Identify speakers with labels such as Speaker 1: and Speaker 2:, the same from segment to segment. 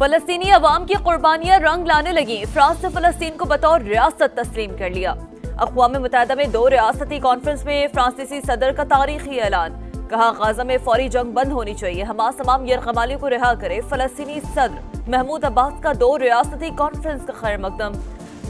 Speaker 1: फलस्तीनी अवाम की कुर्बानियां रंग लाने लगी। फ्रांस ने फलस्तीन को बतौर रियासत तस्लीम कर लिया। अक़वाम मुत्तहिदा में 2 रियासती कॉन्फ्रेंस में फ्रांसीसी सदर का तारीखी ऐलान। कहा, गाजा में फौरी जंग बंद होनी चाहिए। हमास तमाम यरगमाली को रिहा करे। फलस्तीनी सदर महमूद अब्बास का 2 रियासती कॉन्फ्रेंस का खैर मकदम।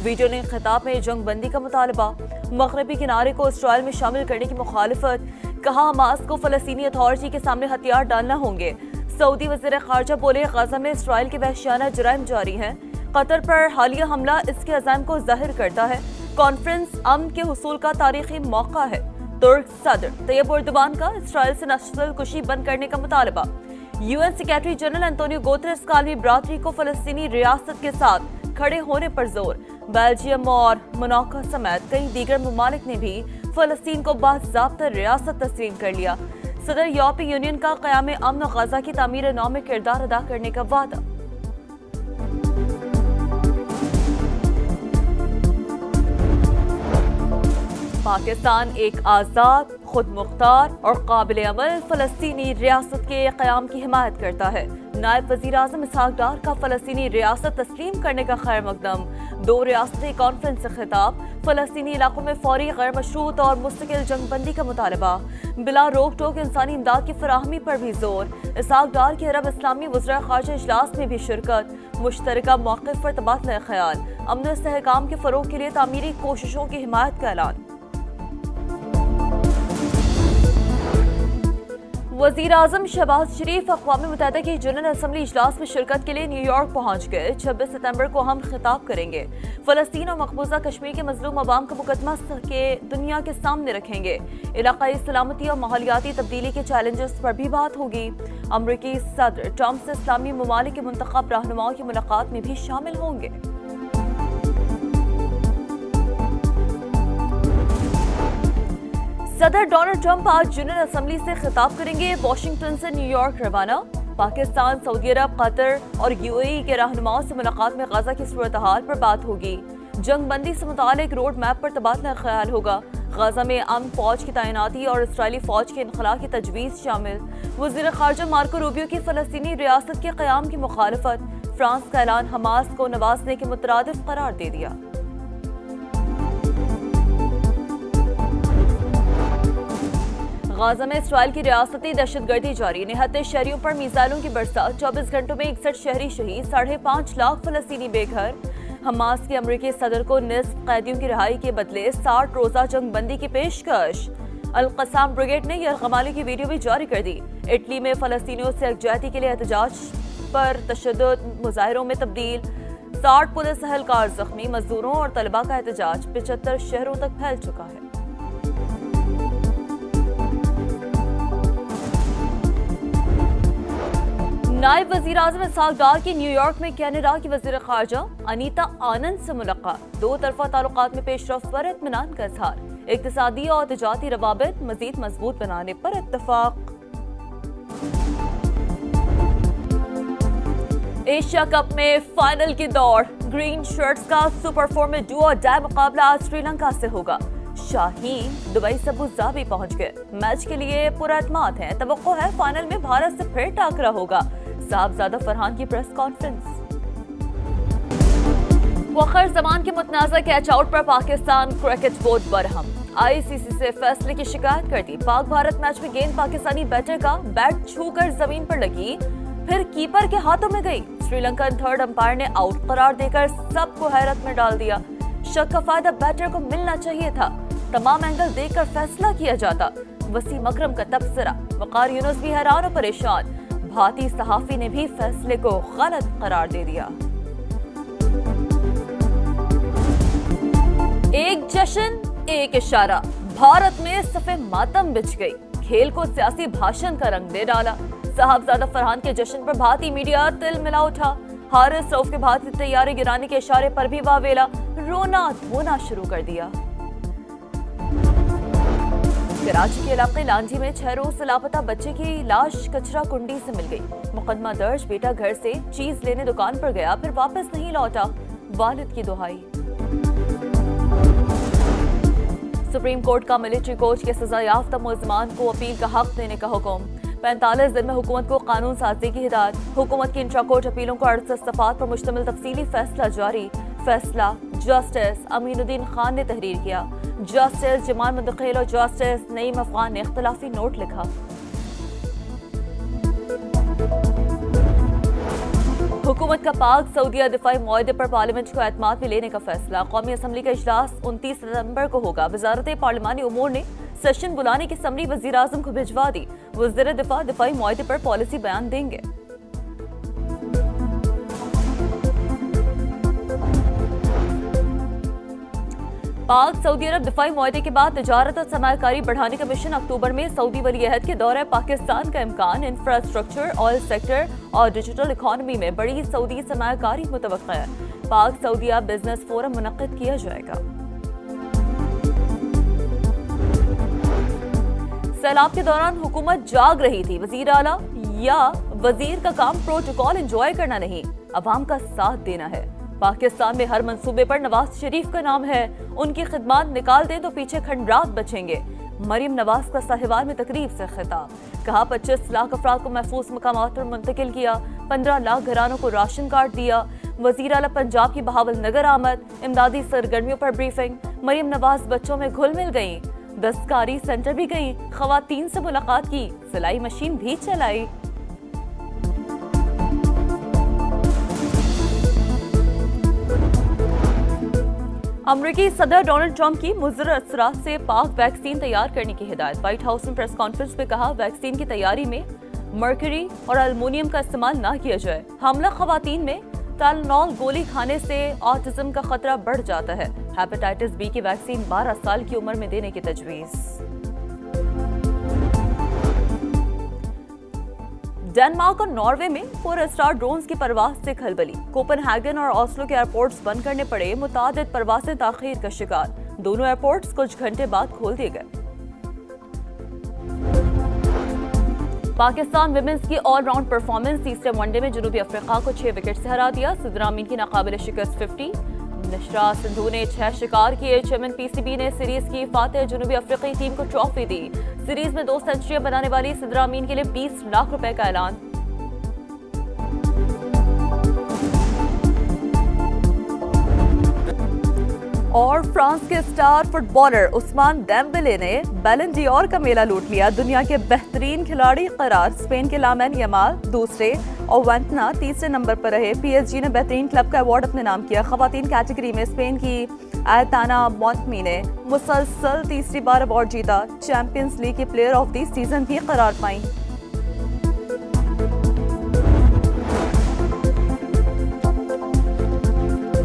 Speaker 1: वीडियो ने खिताब में जंग बंदी का मुतालबा। मगरबी किनारे को इसराइल में शामिल करने की मुखालिफत। कहा, हमास को फलस्तीनी अथॉरिटी के सामने हथियार डालना होंगे। सऊदी वज़ीर ख़ारजा बोले, गाजा में इसराइल के वहशियाना जुराइम जारी हैं। कतर पर हालिया हमला इसके अज़ाम को ज़ाहिर करता है। कॉन्फ्रेंस अमन के हुसूल का तारीखी मौका है। तुर्क सदर तैयब एर्दोगान का इसराइल से नस्ल कुशी बंद करने का मुतालबा। UN secretary general Antonio Guterres का आलमी बरादरी को फलस्तीनी रियासत के साथ खड़े होने पर जोर। बेल्जियम और मोनाको समेत कई दीगर ममालिक ने भी फलस्तीन को बाज़ाब्ता रियासत तस्लीम कर लिया। सदर यूरोपीय यूनियन का क़याम अमन और गाजा की तामीर नौ में किरदार अदा करने का वादा। पाकिस्तान एक आज़ाद, खुद मुख्तार और काबिल अमल फलस्तीनी रियासत के क़याम की हिमायत करता है। नायब वज़ीर आज़म इसहाक डार का फलस्तीनी रियासत तस्लीम करने का खैर मकदम। 2 रियासती कॉन्फ्रेंस से खिताब। फलस्तीनी इलाकों में फौरी गैर मशरूत और मुस्तकिल जंगबंदी का मुतालबा। बिला रोक टोक इंसानी इमदाद की फराहमी पर भी जोर। इसहाक डार की अरब इस्लामी वज़ीर ख़ारजा इजलास में भी शिरकत। मुश्तरका मौक़िफ़ पर तबादला ख़याल। अमन और इस्तेहकाम के फ़रोग़ के लिए तामीरी कोशिशों की हिमायत का ऐलान। वज़ीर आज़म शहबाज शरीफ अक़वाम मुत्तहिदा की जनरल असम्बली इजलास में शिरकत के लिए न्यूयॉर्क पहुँच गए। 26 सितंबर को हम खिताब करेंगे। फ़लस्तीन और मकबूजा कश्मीर के मज़लूम अवाम का मुकदमा के दुनिया के सामने रखेंगे। इलाक़ाई सलामती और माहौलियाती तब्दीली के चैलेंजेस पर भी बात होगी। अमरीकी सदर ट्रंप से इस्लामी ममालिक के मुंतखब रहनुमाओं की मुलाकात में भी शामिल होंगे। सदर डोनाल्ड ट्रंप आज जनरल असम्बली से खिताब करेंगे। वॉशिंगटन से न्यूयॉर्क रवाना। पाकिस्तान, सऊदी अरब, कतर और UAE के रहनुमाओं से मुलाकात में गाजा की सूरत हाल पर बात होगी। जंग बंदी से मुतालिक रोड मैप पर तबादला ख्याल होगा। गाजा में अमन फौज की तैनाती और इसराइली फौज के इनखला की तजवीज़ शामिल। वज़ीर ख़ारजा मार्को रूबियो की फ़लस्तीनी रियासत के क़याम की मुखालफत। फ्रांस का ऐलान हमास को नवाजने के मुतरादिफ करार दे दिया। गाजा में इसराइल की रियासती दहशतगर्दी जारी। निहत्ते शहरियों पर मिसाइलों की बरसात। 24 घंटों में 61 शहरी शहीद। 5.5 लाख फलस्तीनी बेघर। हमास के अमरीकी सदर को निस्फ कैदियों की रिहाई के बदले 60 रोजा जंग बंदी की पेशकश। अल-क़साम ब्रिगेड ने यरगमाली की वीडियो भी जारी कर दी। इटली में फलस्तीनियों से यकजहती के लिए एहतजाज पर तशद्दुद मुजाहिरों में तब्दील। 60 पुलिस एहलकार जख्मी। मजदूरों और तलबा का एहतजाज 75 शहरों तक फैल चुका है। नायब वज़ीर आज़म इसहाक डार की न्यूयॉर्क में कनाडा की वज़ीर ख़ारजा अनीता आनंद से मुलाकात। 2 तरफ़ा ताल्लुकात में पेशरफ़्त पर इत्मीनान का इज़हार। इक़्तिसादी और तिजारती रवाबित मज़ीद मजबूत बनाने पर इत्तफ़ाक़। एशिया कप में फाइनल की दौड़। ग्रीन शर्ट्स का सुपर 4 में डू और डाई मुकाबला आज श्रीलंका से होगा। शाहीन दुबई से अबू धाबी पहुंच गए। मैच के लिए पूरा एतमाद है। तवक्को है फाइनल में भारत से फिर टाकरा होगा। साहबजादा फरहान की प्रेस कॉन्फ्रेंस। वक़र जमान के मुतनाज़ा कैच आउट पर Pakistan cricket board Barham. ICC से फैसले की शिकायत कर दी। पाक भारत मैच में गेंद पाकिस्तानी बैटर का बैट छूकर जमीन पर लगी, फिर कीपर के हाथों में गई। श्रीलंकन थर्ड अंपायर ने आउट करार देकर सबको हैरत में डाल दिया। शक का फायदा बैटर को मिलना चाहिए था। तमाम एंगल देखकर फैसला किया जाता। वसीम अकरम का तबसरा। वक़ार यूनुस भी हैरान और परेशान। भारतीय सहाफ़ी ने भी फैसले को गलत करार दे दिया। एक जश्न एक इशारा। भारत में सफ़े मातम बिछ गई। खेल को सियासी भाषण का रंग दे डाला। साहबजादा फरहान के जश्न पर भारतीय मीडिया तिल मिला उठा। हारिस रऊफ के भारतीय तैयारी गिराने के इशारे पर भी वावेला रोना धोना शुरू कर दिया। कराची के इलाके लांजी में 6 रोज से लापता बच्चे की लाश कचरा कुंडी से मिल गई। मुकदमा दर्ज। बेटा घर से चीज लेने दुकान पर गया, फिर वापस नहीं लौटा। वालिद की दुहाई। सुप्रीम कोर्ट का मिलिट्री कोच के सजा याफ्ता मुलजमान को अपील का हक देने का हुक्म। 45 दिन में हुकूमत को कानून साजी की हिदायत। हुकूमत की इंट्रा कोर्ट अपीलों को 68 सफ़ात पर मुश्तमिल तफसीली फैसला जारी। फैसला जस्टिस अमीनुद्दीन खान ने तहरीर किया। जस्टिस जमाल मुंतकिल और जस्टिस नईम अफगान ने इख्तलाफी नोट लिखा। हुकूमत का पाक सऊदीया दिफाई मुआहदे पर पार्लियामेंट को एतमाद में लेने का फैसला। कौमी असम्बली का इजलास 29 सितंबर को होगा। वजारत पार्लिमानी उमूर ने सेशन बुलाने की समरी वजीर आजम को भिजवा दी। वज़ीर दिफा दिफाई मुआहदे पर पॉलिसी बयान देंगे। पाक सऊदी अरब दिफाई मुआहदे के बाद तिजारत और सरमायाकारी बढ़ाने का मिशन। अक्टूबर में सऊदी वली अहद के दौरे पाकिस्तान का इम्कान। इंफ्रास्ट्रक्चर, ऑयल सेक्टर और डिजिटल इकॉनमी में बड़ी सऊदी सरमायाकारी मुतवक्का है। पाक सऊदीया बिजनेस फोरम मुनक्किद किया जाएगा। सैलाब के दौरान हुकूमत जाग रही थी। वजीर आला या वजीर का काम प्रोटोकॉल एंजॉय करना नहीं, अवाम का साथ देना है। पाकिस्तान में हर मंसूबे पर नवाज शरीफ का नाम है। उनकी खिदमात निकाल दें तो पीछे खंडरात बचेंगे। मरियम नवाज का साहिवाल में तकरीब से खिताब। कहा 25 लाख अफराद को महफूज मकामात पर मुंतकिल किया। 15 लाख घरानों को राशन कार्ड दिया। वजीर आला पंजाब की बहावल नगर आमद। इमदादी सरगर्मियों पर ब्रीफिंग। मरियम नवाज बच्चों में घुल मिल गई। दस्तकारी सेंटर भी गई। खवातीन से मुलाकात की। सिलाई मशीन भी चलाई। अमरीकी सदर डोनाल्ड ट्रंप की मुज़र असरात से पाक वैक्सीन तैयार करने की हिदायत। व्हाइट हाउस ने प्रेस कॉन्फ्रेंस में कहा वैक्सीन की तैयारी में मर्करी और एल्युमिनियम का इस्तेमाल न किया जाए। हमला खवातीन में टाइलेनॉल गोली खाने से ऑटिज्म का खतरा बढ़ जाता है। हेपेटाइटिस बी की वैक्सीन 12 साल की उम्र में देने की तजवीज़। डेनमार्क और नॉर्वे में 4 स्टार ड्रोन्स की परवाज से खलबली। कोपेनहेगन और ऑस्लो के एयरपोर्ट्स बंद करने पड़े। मुतादिद परवाजें ताखीर का शिकार। दोनों एयरपोर्ट्स कुछ घंटे बाद खोल दिए गए। पाकिस्तान विमेंस की ऑलराउंड परफॉर्मेंस। तीसरे वनडे में जनूबी अफ्रीका को 6 विकेट से हरा दिया। सिद्रा अमीन की नाकाबिल शिकस्त 50। निशरा सिंधु ने 6 शिकार किए। चेयरमैन पीसीबी ने सीरीज की फातेह जनूबी अफ्रीकी टीम को ट्रॉफी दी। सीरीज में 2 सेंचुरियां बनाने वाली सिद्रा अमीन के लिए 20 लाख रुपए का ऐलान। और फ्रांस के स्टार फुटबॉलर उस्मान डेम्बेले ने बैलन डी'ओर का मेला लूट लिया। दुनिया के बेहतरीन खिलाड़ी करार। स्पेन के लामिन यमाल दूसरे और वैंतना तीसरे नंबर पर रहे। पीएसजी ने बेहतरीन क्लब का अवार्ड अपने नाम किया। खवातीन कैटेगरी में स्पेन की आयताना मोंटमी ने मुसलसल तीसरी बार अवार्ड जीता। चैंपियंस लीग की प्लेयर ऑफ द सीजन भी करार पाई।